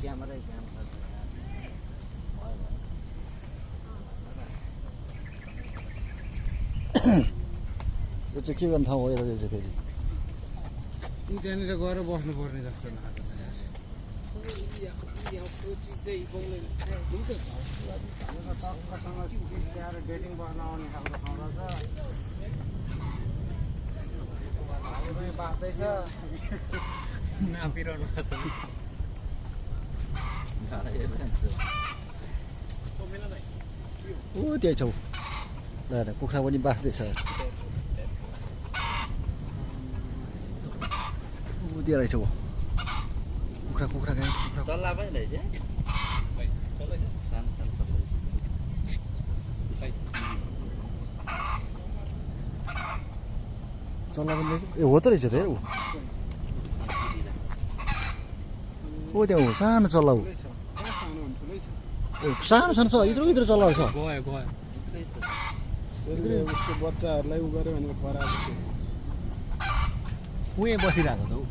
क्यामेरै काम गर्छ यो चाहिँ के गर्ने ठाउँ हो यता चाहिँ फेरि त्यहाँनिर गएर बस्नुपर्ने जस्तो लाग्छ डेटिङ बस्न आउने खालको ठाउँ रहेछ बाँच्दैछ नापिरहनु भएको ओ त्यही छौ दादा कुखुरा पनि बाँच्दैछ ऊ त्यो रहेछ कुखुरा कुखुरा गाई कुखुरा चल्ला पनि रहेछ चल्ला पनि रहेछ ए हो त रहेछ त हेर ऊ त्यहाँ हो सानो चल्ला हो सानो सानो छ इत्रो इत्रो चल्ला रहेछ उसको बच्चाहरूलाई उ गऱ्यो भने पराएको उहीँ बसिरहेको त ऊ